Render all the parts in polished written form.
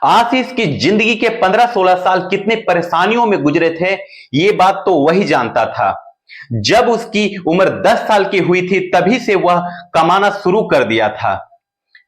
आशीष की जिंदगी के 15-16 साल कितने परेशानियों में गुजरे थे, ये बात तो वही जानता था। जब उसकी उम्र 10 साल की हुई थी तभी से वह कमाना शुरू कर दिया था।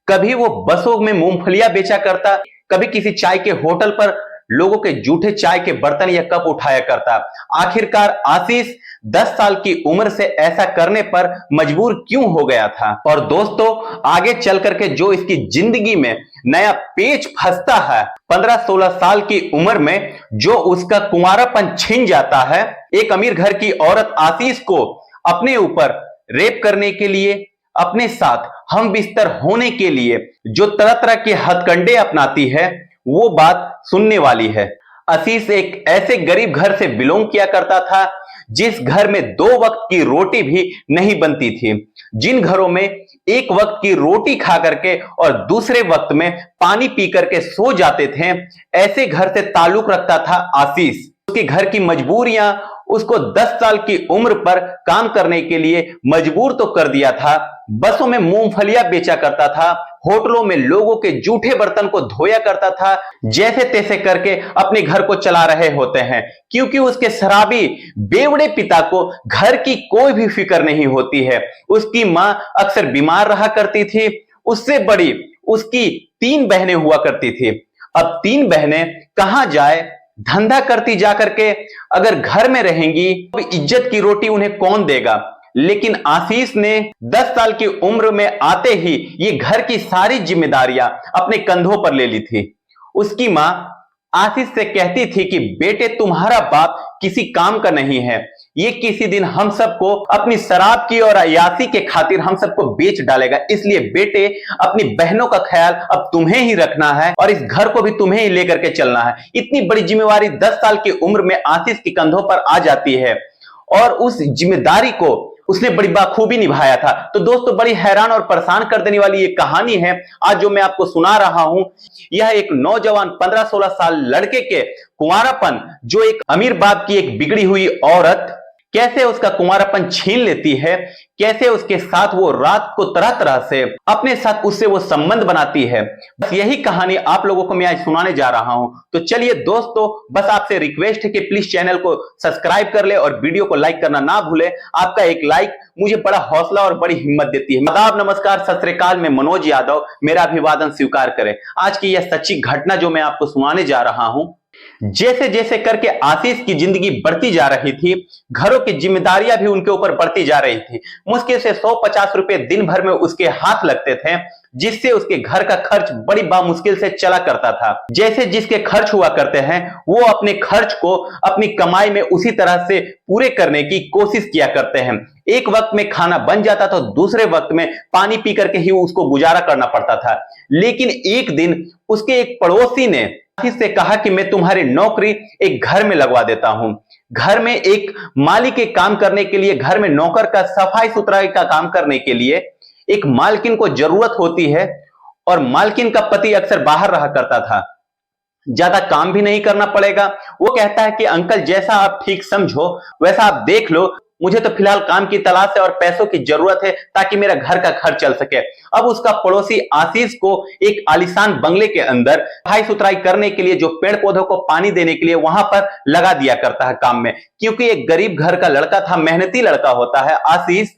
कभी वो बसों में मूंगफलियां बेचा करता, कभी किसी चाय के होटल पर लोगों के जूठे चाय के बर्तन या कप उठाया करता। आखिरकार आशीष 10 साल की उम्र से ऐसा करने पर मजबूर क्यों हो गया था? और दोस्तों, आगे चल करके जो इसकी जिंदगी में नया पेच फंसता है, 15-16 साल की उम्र में जो उसका कुंवारापन छिन जाता है। एक अमीर घर की औरत आशीष को अपने ऊपर रेप करने के लिए, अपने साथ हम बिस्तर होने के लिए जो तरह तरह के हथकंडे अपनाती है, वो बात सुनने वाली है। आशीष एक ऐसे गरीब घर से बिलोंग किया करता था जिस घर में 2 वक्त की रोटी भी नहीं बनती थी। जिन घरों में एक वक्त की रोटी खा करके और दूसरे वक्त में पानी पी करके सो जाते थे, ऐसे घर से ताल्लुक रखता था आशीष। उसके घर की मजबूरियां उसको 10 साल की उम्र पर काम करने के लिए मजबूर तो कर दिया था। बसों में मूंगफलियां बेचा करता था, होटलों में लोगों के जूठे बर्तन को धोया करता था, जैसे तैसे करके अपने घर को चला रहे होते हैं, क्योंकि उसके शराबी बेवड़े पिता को घर की कोई भी फिक्र नहीं होती है। उसकी मां अक्सर बीमार रहा करती थी। उससे बड़ी उसकी 3 बहनें हुआ करती थी। अब 3 बहनें कहां जाए, धंधा करती जाकर के अगर घर में रहेंगी तो इज्जत की रोटी उन्हें कौन देगा? लेकिन आशीष ने 10 साल की उम्र में आते ही ये घर की सारी जिम्मेदारियां अपने कंधों पर ले ली थी। उसकी मां आशीष से कहती थी कि बेटे, तुम्हारा बाप किसी काम का नहीं है, ये किसी दिन हम सबको अपनी शराब की और अय्याशी के खातिर हम सबको बेच डालेगा। इसलिए बेटे, अपनी बहनों का ख्याल अब तुम्हें ही रखना है और इस घर को भी तुम्हें ही लेकर के चलना है। इतनी बड़ी जिम्मेवारी 10 साल की उम्र में आशीष के कंधों पर आ जाती है और उस जिम्मेदारी को उसने बड़ी बाखूबी निभाया था। तो दोस्तों, बड़ी हैरान और परेशान कर देने वाली ये कहानी है आज जो मैं आपको सुना रहा हूं। यह एक नौजवान 15-16 साल लड़के के कुंवारापन, जो एक अमीर बाप की एक बिगड़ी हुई औरत कैसे उसका कुंवारापन छीन लेती है, कैसे उसके साथ वो रात को तरह तरह से अपने साथ उससे वो संबंध बनाती है, बस यही कहानी आप लोगों को मैं आज सुनाने जा रहा हूं। तो चलिए दोस्तों, बस आपसे रिक्वेस्ट है कि प्लीज चैनल को सब्सक्राइब कर ले और वीडियो को लाइक करना ना भूले। आपका एक लाइक मुझे बड़ा हौसला और बड़ी हिम्मत देती है। आदाब, नमस्कार, सत श्री अकाल, मैं मनोज यादव, मेरा अभिवादन स्वीकार करें। आज की यह सच्ची घटना जो मैं आपको सुनाने जा रहा हूं, जैसे जैसे करके आशीष की जिंदगी बढ़ती जा रही थी, घरों की जिम्मेदारियां भी उनके ऊपर बढ़ती जा रही थी। मुश्किल से 150 रुपए दिन भर में उसके हाथ लगते थे, जिससे उसके घर का खर्च बड़ी बामुश्किल से चला करता था। जैसे जिसके खर्च हुआ करते हैं, वो अपने खर्च को अपनी कमाई में उसी तरह से पूरे करने की कोशिश किया करते हैं। एक वक्त में खाना बन जाता था, दूसरे वक्त में पानी पी करके ही उसको गुजारा करना पड़ता था। लेकिन एक दिन उसके एक पड़ोसी ने आशीष से कहा कि मैं तुम्हारी नौकरी एक घर में लगवा देता हूं। घर में एक माली के काम करने के लिए, घर में नौकर का सफाई सुथराई का काम करने के लिए एक मालकिन को जरूरत होती है और मालकिन का पति अक्सर बाहर रहा करता था, ज्यादा काम भी नहीं करना पड़ेगा। वो कहता है कि अंकल, जैसा आप ठीक समझो वैसा आप देख लो, मुझे तो फिलहाल काम की तलाश है और पैसों की जरूरत है ताकि मेरा घर का खर्च चल सके। अब उसका पड़ोसी आशीष को एक आलीशान बंगले के अंदर सफाई सुथराई करने के लिए, जो पेड़ पौधों को पानी देने के लिए वहां पर लगा दिया करता है काम में, क्योंकि एक गरीब घर का लड़का था, मेहनती लड़का होता है आशीष।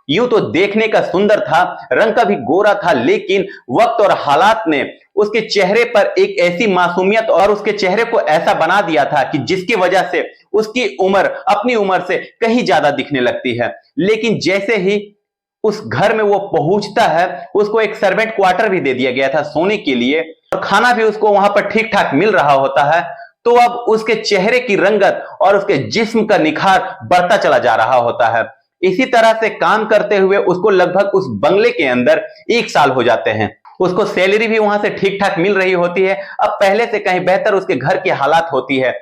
यूं तो देखने का सुंदर था, रंग का भी गोरा था, लेकिन वक्त और हालात ने उसके चेहरे पर एक ऐसी मासूमियत और उसके चेहरे को ऐसा बना दिया था कि जिसकी वजह से उसकी उम्र अपनी उम्र से कहीं ज्यादा दिखने लगती है। लेकिन जैसे ही उस घर में वो पहुंचता है, उसको एक सर्वेंट क्वार्टर भी दे दिया गया था सोने के लिए और खाना भी उसको वहां पर ठीक ठाक मिल रहा होता है। तो अब उसके चेहरे की रंगत और उसके जिस्म का निखार बढ़ता चला जा रहा होता है। इसी तरह से काम करते हुए उसको लगभग उस बंगले के अंदर 1 साल हो जाते हैं। उसको सैलरी भी वहां से ठीक ठाक मिल रही होती है। अब पहले से कहीं बेहतर उसके घर की हालात होती है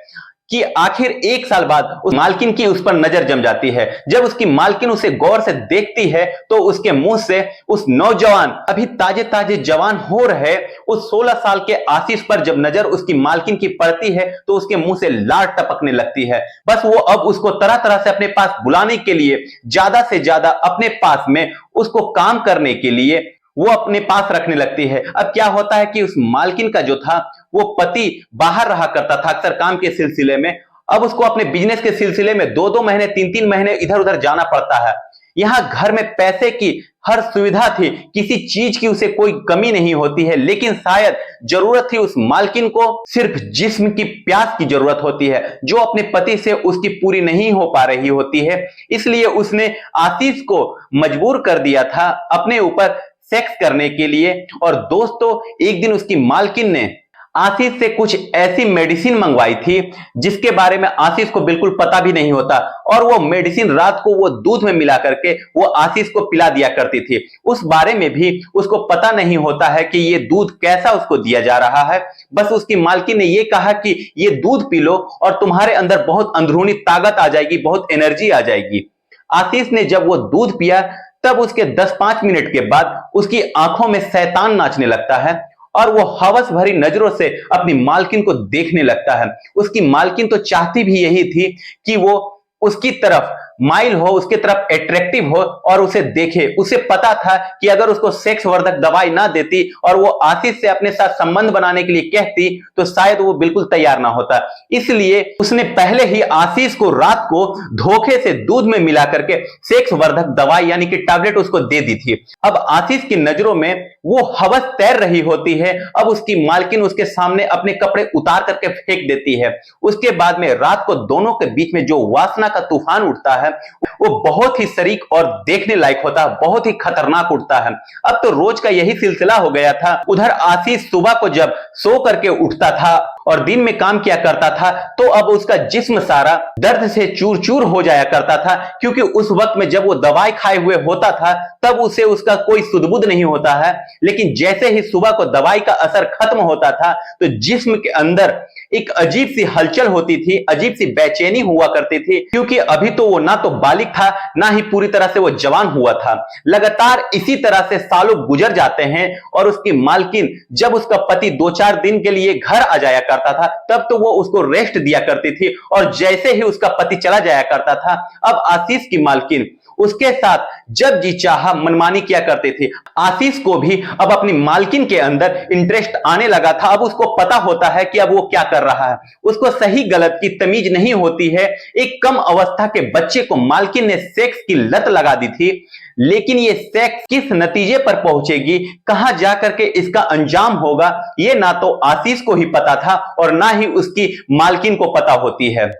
कि आखिर 1 साल बाद उस मालकिन की उस पर नजर जम जाती है। जब उसकी मालकिन उसे गौर से देखती है तो उसके मुंह से उस नौजवान, अभी ताजे ताजे जवान हो रहे उस 16 साल के आशीष पर जब नजर उसकी मालकिन की पड़ती है तो उसके मुंह से लार टपकने लगती है। बस वो अब उसको तरह तरह से अपने पास बुलाने के लिए, ज्यादा से ज्यादा अपने पास में उसको काम करने के लिए वो अपने पास रखने लगती है। अब क्या होता है कि उस मालकिन का जो था वो पति बाहर रहा करता था अक्सर काम के सिलसिले में। अब उसको अपने बिजनेस के सिलसिले में 2-2 महीने 3-3 महीने इधर उधर जाना पड़ता है। यहां घर में पैसे की हर सुविधा थी, किसी चीज की उसे कोई कमी नहीं होती है, लेकिन शायद जरूरत थी उस मालकिन को सिर्फ जिस्म की प्यास की जरूरत होती है, जो अपने पति से उसकी पूरी नहीं हो पा रही होती है। इसलिए उसने आशीष को मजबूर कर दिया था अपने ऊपर सेक्स करने के लिए। और दोस्तों, एक दिन उसकी मालकिन ने आशीष से कुछ ऐसी मेडिसिन मंगवाई थी जिसके बारे में आशीष को बिल्कुल पता भी नहीं होता, और वो मेडिसिन रात को वो दूध में मिला करके वो आशीष को पिला दिया करती थी। उस बारे में भी उसको पता नहीं होता है कि ये दूध कैसा उसको दिया जा रहा है। बस उसकी मालकिन ने ये कहा कि ये दूध पी लो और तुम्हारे अंदर बहुत अंदरूनी ताकत आ जाएगी, बहुत एनर्जी आ जाएगी। आशीष ने जब वो दूध पिया तब उसके 10-5 मिनट के बाद उसकी आंखों में शैतान नाचने लगता है और वो हवस भरी नजरों से अपनी मालकिन को देखने लगता है। उसकी मालकिन तो चाहती भी यही थी कि वो उसकी तरफ माइल हो, उसके तरफ अट्रैक्टिव हो और उसे देखे। उसे पता था कि अगर उसको सेक्स वर्धक दवाई ना देती और वो आशीष से अपने साथ संबंध बनाने के लिए कहती तो शायद वो बिल्कुल तैयार ना होता। इसलिए उसने पहले ही आशीष को रात को धोखे से दूध में मिला करके सेक्स वर्धक दवाई यानी कि टैबलेट उसको दे दी थी। अब आशीष की नजरों में वो हवस तैर रही होती है। अब उसकी मालकिन उसके सामने अपने कपड़े उतार करके फेंक देती है। उसके बाद में रात को दोनों के बीच में जो वासना का तूफान उठता है वो बहुत ही शरीक और देखने लायक होता है, बहुत ही खतरनाक उठता है। अब तो रोज का यही सिलसिला हो गया था। उधर आशीष सुबह को जब सो करके उठता था और दिन में काम किया करता था तो अब उसका जिस्म सारा दर्द से चूर चूर हो जाया करता था, क्योंकि उस वक्त में जब वो दवाई खाए हुए होता था तब उसे उसका कोई सुध-बुध नहीं होता है। लेकिन जैसे ही सुबह को दवाई का असर खत्म होता था तो जिस्म के अंदर एक अजीब सी हलचल होती थी, अजीब सी बेचैनी हुआ करती थी, क्योंकि अभी तो वो ना तो बालिग था ना ही पूरी तरह से वो जवान हुआ था। लगातार इसी तरह से सालों गुजर जाते हैं और उसकी मालकिन जब उसका पति 2-4 दिन के लिए घर आ जाया करता था तब तो वो उसको रेस्ट दिया करती थी, और जैसे ही उसका पति चला जाया करता था अब आशीष की मालकिन उसके साथ जब जी चाहा मनमानी किया करते थे। आशीष को भी अब अपनी मालकिन के अंदर इंटरेस्ट आने लगा था। अब उसको पता होता है कि अब वो क्या कर रहा है, उसको सही गलत की तमीज नहीं होती है। एक कम अवस्था के बच्चे को मालकिन ने सेक्स की लत लगा दी थी, लेकिन ये सेक्स किस नतीजे पर पहुंचेगी, कहां जाकर के इसका अंजाम होगा, ये ना तो आशीष को ही पता था और ना ही उसकी मालकिन को पता होती है।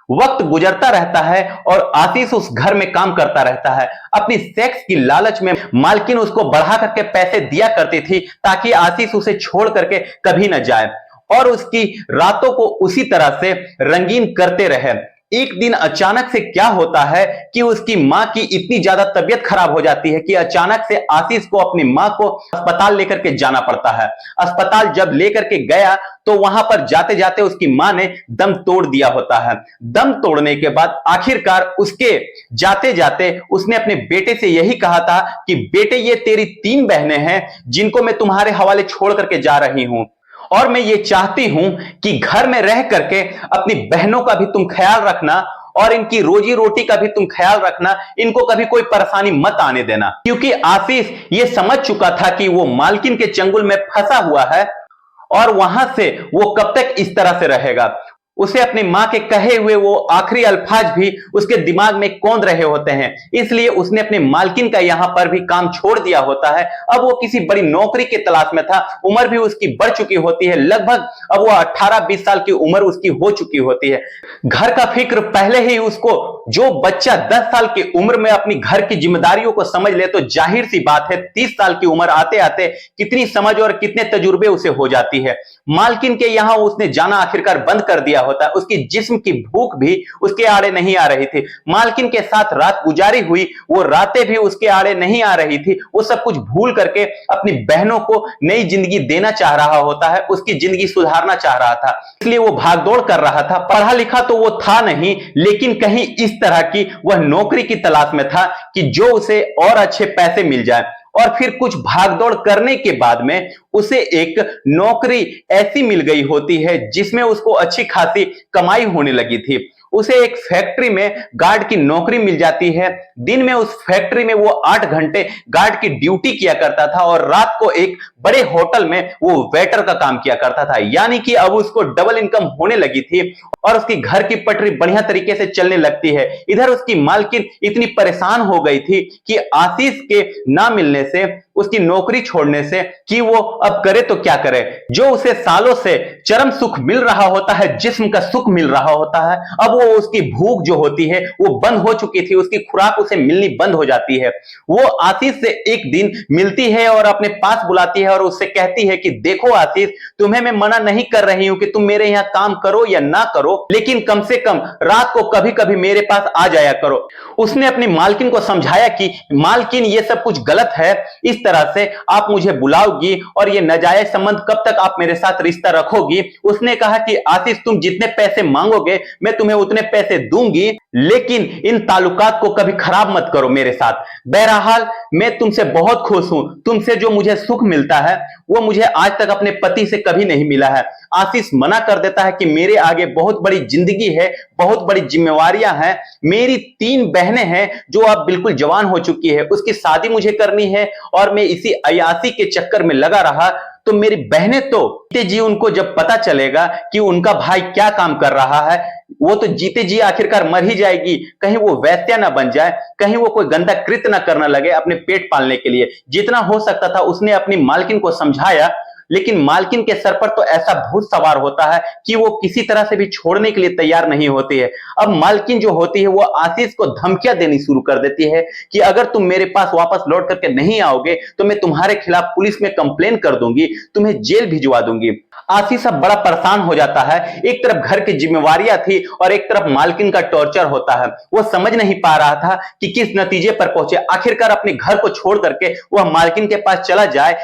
वक्त गुजरता रहता है और आशीष उस घर में काम करता रहता है। अपनी सेक्स की लालच में मालकिन उसको बढ़ा करके पैसे दिया करती थी ताकि आशीष उसे छोड़ करके कभी न जाए और उसकी रातों को उसी तरह से रंगीन करते रहे। एक दिन अचानक से क्या होता है कि उसकी मां की इतनी ज्यादा तबीयत खराब हो जाती है कि अचानक से आशीष को अपनी मां को अस्पताल लेकर के जाना पड़ता है। अस्पताल जब लेकर के गया तो वहां पर जाते जाते उसकी मां ने दम तोड़ दिया होता है। दम तोड़ने के बाद आखिरकार उसके जाते जाते उसने अपने बेटे से यही कहा था कि बेटे, ये तेरी 3 बहनें हैं जिनको मैं तुम्हारे हवाले छोड़ करके जा रही हूं, और मैं ये चाहती हूं कि घर में रह करके अपनी बहनों का भी तुम ख्याल रखना और इनकी रोजी रोटी का भी तुम ख्याल रखना, इनको कभी कोई परेशानी मत आने देना। क्योंकि आशीष ये समझ चुका था कि वो मालकिन के चंगुल में फंसा हुआ है और वहां से वो कब तक इस तरह से रहेगा। उसे अपनी मां के कहे हुए वो आखिरी अल्फाज भी उसके दिमाग में कौंध रहे होते हैं, इसलिए उसने अपने मालकिन का यहां पर भी काम छोड़ दिया होता है। अब वो किसी बड़ी नौकरी की तलाश में था। उम्र भी उसकी बढ़ चुकी होती है, लगभग अब वो 18-20 साल की उम्र उसकी हो चुकी होती है। घर का फिक्र पहले ही उसको, जो बच्चा 10 साल की उम्र में अपनी घर की जिम्मेदारियों को समझ ले तो जाहिर सी बात है 30 साल की उम्र आते आते कितनी समझ और कितने तजुर्बे उसे हो जाती है। मालकिन के यहां उसने जाना आखिरकार बंद कर दिया होता है। उसकी जिस्म की भूख भी उसके आड़े नहीं आ रही थी। मालकिन के साथ रात गुजारी हुई वो रातें भी उसके आड़े नहीं आ रही थी। वो सब कुछ भूल करके अपनी बहनों को नई जिंदगी देना चाह रहा होता है, उसकी जिंदगी सुधारना चाह रहा था, इसलिए वो भागदौड़ कर रहा था। पढ़ा लिखा तो वो था नहीं, लेकिन कहीं इस तरह की वह नौकरी की तलाश में था कि जो उसे और अच्छे पैसे मिल जाए। और फिर कुछ भागदौड़ करने के बाद में उसे एक नौकरी ऐसी मिल गई होती है जिसमें उसको अच्छी खासी कमाई होने लगी थी। उसे एक फैक्ट्री में गार्ड की नौकरी मिल जाती है। दिन में उस फैक्ट्री में वो 8 घंटे गार्ड की ड्यूटी किया करता था और रात को एक बड़े होटल में वो वेटर का काम किया करता था। यानी कि अब उसको डबल इनकम होने लगी थी और उसकी घर की पटरी बढ़िया तरीके से चलने लगती है। इधर उसकी मालकिन इतनी परेशान हो गई थी कि आशीष के ना मिलने से, उसकी नौकरी छोड़ने से, कि वो अब करे तो क्या करे। जो उसे सालों से चरम सुख मिल रहा होता है, जिस्म का सुख मिल रहा होता है, अब वो उसकी भूख जो होती है वो बंद हो चुकी थी, उसकी खुराक उसे मिलनी बंद हो जाती है। वो आशीष से एक दिन मिलती है और अपने पास बुलाती है और उससे कहती है कि देखो आशीष, तुम्हें मैं मना नहीं कर रही हूं कि तुम मेरे यहां काम करो या ना करो, लेकिन कम से कम रात को कभी कभी मेरे पास आ जाया करो। उसने अपनी मालकिन को समझाया कि मालकिन ये सब कुछ गलत है, इस तरह से आप मुझे बुलाओगी और ये नाजायज संबंध कब तक आप मेरे साथ रिश्ता रखोगी। उसने कहा कि आशीष, तुम जितने पैसे मांगोगे मैं तुम्हें उतने पैसे दूंगी, लेकिन इन ताल्लुकात को कभी खराब मत करो मेरे साथ। बहरहाल मैं तुमसे बहुत खुश हूं, तुमसे जो मुझे सुख मिलता है वो मुझे आज तक अपने पति से कभी नहीं मिला है। आशीष मना कर देता है कि मेरे आगे बहुत बड़ी जिंदगी है, बहुत बड़ी जिम्मेवारियां हैं, मेरी 3 बहनें हैं जो अब बिल्कुल जवान हो चुकी है, उसकी शादी मुझे करनी है और मैं इसी अयासी के चक्कर में लगा रहा तो मेरी बहनें तो जीते जी, उनको जब पता चलेगा कि उनका भाई क्या काम कर रहा है, वो तो जीते जी आखिरकार मर ही जाएगी। कहीं वो वैश्या ना बन जाए, कहीं वो कोई गंदा कृत्य ना करने लगे अपने पेट पालने के लिए। जितना हो सकता था उसने अपनी मालकिन को समझाया, लेकिन मालकिन के सर पर तो ऐसा भूत सवार होता है कि वो किसी तरह से भी छोड़ने के लिए तैयार नहीं होती है। अब मालकिन जो होती है वो आशीष को धमकियां देनी शुरू कर देती है कि अगर तुम मेरे पास वापस लौट करके नहीं आओगे तो मैं तुम्हारे खिलाफ पुलिस में कंप्लेन कर दूंगी, तुम्हें जेल भिजवा दूंगी। आशीष अब बड़ा परेशान हो जाता है। एक तरफ घर की जिम्मेवारियां थी और एक तरफ मालकिन का टॉर्चर होता है। वो समझ नहीं पा रहा था कि किस नतीजे पर पहुंचे। आखिरकार अपने घर को छोड़ करके वह मालकिन के पास चला जाए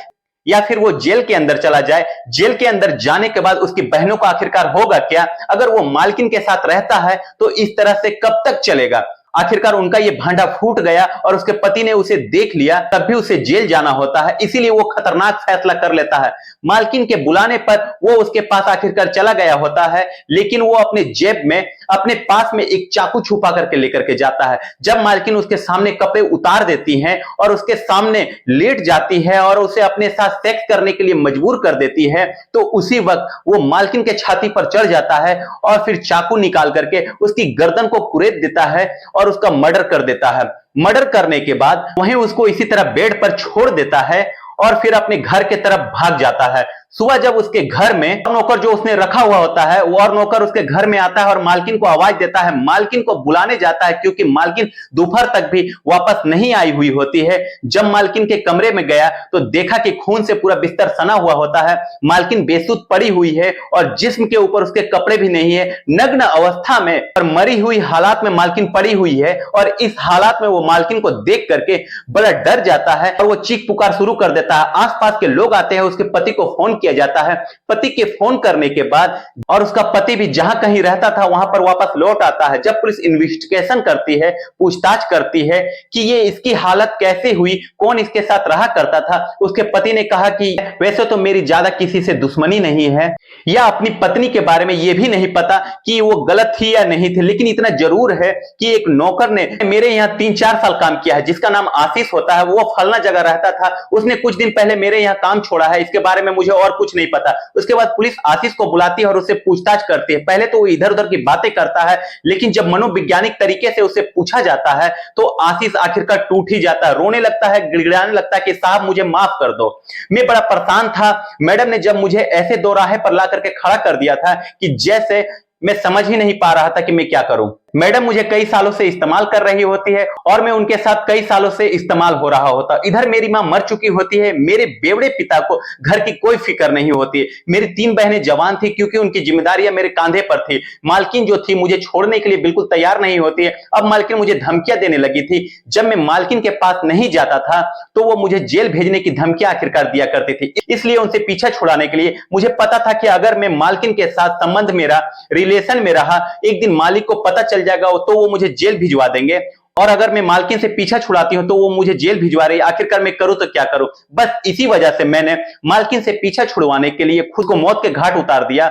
या फिर वो जेल के अंदर चला जाए। जेल के अंदर जाने के बाद उसकी बहनों का आखिरकार होगा क्या? अगर वो मालकिन के साथ रहता है तो इस तरह से कब तक चलेगा? आखिरकार उनका ये भांडा फूट गया और उसके पति ने उसे देख लिया, तब भी उसे जेल जाना होता है। इसीलिए वो खतरनाक फैसला कर लेता है। मालकिन के बुलाने पर वो उसके पास आखिरकार चला गया होता है, लेकिन वो अपने जेब में, अपने पास में एक चाकू छुपा करके लेकर के जाता है। जब मालकिन उसके सामने कपड़े उतार देती हैं और उसके सामने लेट जाती है और उसे अपने साथ सेक्स करने के लिए मजबूर कर देती है, तो उसी वक्त वो मालकिन के छाती पर चढ़ जाता है और फिर चाकू निकाल करके उसकी गर्दन को कुरेद देता है और उसका मर्डर कर देता है। मर्डर करने के बाद वहीं उसको इसी तरह बेड पर छोड़ देता है और फिर अपने घर के तरफ भाग जाता है। सुबह जब उसके घर में नौकर जो उसने रखा हुआ होता है, वो और नौकर उसके घर में आता है और मालकिन को आवाज देता है, मालकिन को बुलाने जाता है, क्योंकि मालकिन दोपहर तक भी वापस नहीं आई हुई होती है। जब मालकिन के कमरे में गया तो देखा कि खून से पूरा बिस्तर सना हुआ होता है, मालकिन बेसुध पड़ी हुई है और जिस्म के ऊपर उसके कपड़े भी नहीं है, नग्न अवस्था में और मरी हुई हालात में मालकिन पड़ी हुई है। और इस हालात में वो मालकिन को देख करके बड़ा डर जाता है और वो चीख पुकार शुरू कर देता है। आसपास के लोग आते हैं, उसके पति को फोन किया जाता है। पति के फोन करने के बाद और उसका पति भी जहां कहीं रहता था वहां पर वापस लौट आता है। जब पुलिस इन्वेस्टिगेशन करती है, पूछताछ करती है कि ये इसकी हालत कैसे हुई, कौन इसके साथ रहा करता था, उसके पति ने कहा कि वैसे तो मेरी ज्यादा किसी से दुश्मनी नहीं है, या अपनी पत्नी के बारे में यह भी नहीं पता कि वो गलत थी या नहीं थी, लेकिन इतना जरूर है कि एक नौकर ने मेरे यहाँ 3-4 साल काम किया है, जिसका नाम आशीष होता है, वो फलना जगह रहता था, उसने कुछ दिन पहले मेरे यहाँ काम छोड़ा है, इसके बारे में मुझे और कुछ नहीं पता। उसके बाद पुलिस आशीष को बुलाती है और उससे पूछताछ करती है। पहले तो वो इधर उधर की बातें करता है, लेकिन जब मनोवैज्ञानिक तरीके से उससे पूछा जाता है तो आशीष आखिरकार टूट ही जाता है, रोने लगता है, गिड़गिड़ाने लगता है कि साहब मुझे माफ कर दो, मैं बड़ा परेशान था। मैडम ने जब मुझे ऐसे दो राहे पर ला करके खड़ा कर दिया था कि जैसे मैं समझ ही नहीं पा रहा था कि मैं क्या करूं। मैडम मुझे कई सालों से इस्तेमाल कर रही होती है और मैं उनके साथ कई सालों से इस्तेमाल हो रहा होता। इधर मेरी मां मर चुकी होती है, मेरे बेवड़े पिता को घर की कोई फिक्र नहीं होती है। मेरी 3 बहनें जवान थी क्योंकि उनकी जिम्मेदारियां मेरे कांधे पर थी। मालकिन जो थी मुझे छोड़ने के लिए बिल्कुल तैयार नहीं होती है। अब मालकिन मुझे धमकियां देने लगी थी। जब मैं मालकिन के पास नहीं जाता था तो वो मुझे जेल भेजने की धमकियां आखिरकार दिया करती थी। इसलिए उनसे पीछा छुड़ाने के लिए मुझे पता था कि अगर मैं मालकिन के साथ संबंध मेरा रिलेशन में रहा, एक दिन मालिक को पता चल जाएगा तो वो मुझे जेल भिजवा देंगे, और अगर मैं मालकिन से पीछा छुड़ाती हूं तो वो मुझे जेल भिजवा रही है, आखिरकार मैं करूं तो क्या करूं। बस इसी वजह से मैंने मालकिन से पीछा छुड़वाने के लिए खुद को मौत के घाट उतार दिया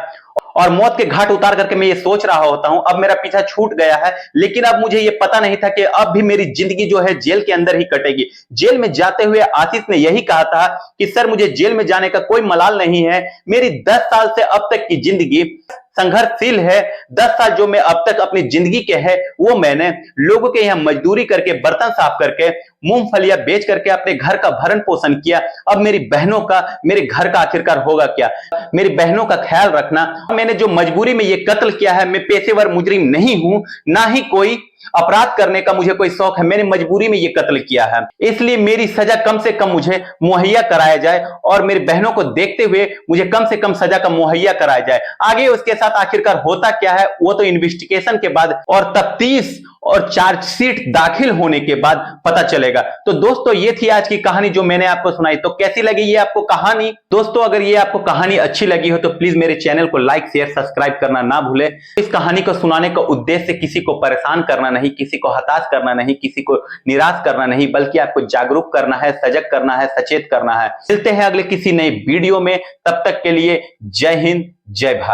और मौत के घाट उतार करके मैं ये सोच रहा होता हूं अब मेरा पीछा छूट गया है, लेकिन अब मुझे ये पता नहीं था कि अब भी मेरी जिंदगी जो है जेल के अंदर ही कटेगी। जेल में जाते हुए आशीष ने यही कहा था कि सर मुझे जेल में जाने का कोई मलाल नहीं है, मेरी 10 साल से अब तक की जिंदगी संघर्षशील है। 10 साल जो मैं अब तक अपनी जिंदगी के है वो मैंने लोगों के यहाँ मजदूरी करके, बर्तन साफ करके, मूंगफलियां बेच करके अपने घर का भरण पोषण किया। अब मेरी बहनों का, मेरे घर का आखिरकार होगा क्या? मेरी बहनों का ख्याल रखना। मैंने जो मजबूरी में ये कत्ल किया है, मैं पेशेवर मुजरिम नहीं हूं, ना ही कोई अपराध करने का मुझे कोई शौक है, मैंने मजबूरी में ये कत्ल किया है, इसलिए मेरी सजा कम से कम मुझे मुहैया कराया जाए और मेरी बहनों को देखते हुए मुझे कम से कम सजा का मुहैया कराया जाए। आगे उसके साथ आखिरकार होता क्या है वो तो इन्वेस्टिगेशन के बाद और तफ्तीश और चार्जशीट दाखिल होने के बाद पता चलेगा। तो दोस्तों ये थी आज की कहानी जो मैंने आपको सुनाई। तो कैसी लगी ये आपको कहानी? दोस्तों अगर ये आपको कहानी अच्छी लगी हो तो प्लीज मेरे चैनल को लाइक शेयर सब्सक्राइब करना ना भूले। इस कहानी को सुनाने का उद्देश्य किसी को परेशान करना नहीं, किसी को हताश करना नहीं, किसी को निराश करना नहीं, बल्कि आपको जागरूक करना है, सजग करना है, सचेत करना है। मिलते हैं अगले किसी नए वीडियो में, तब तक के लिए जय हिंद, जय भारत।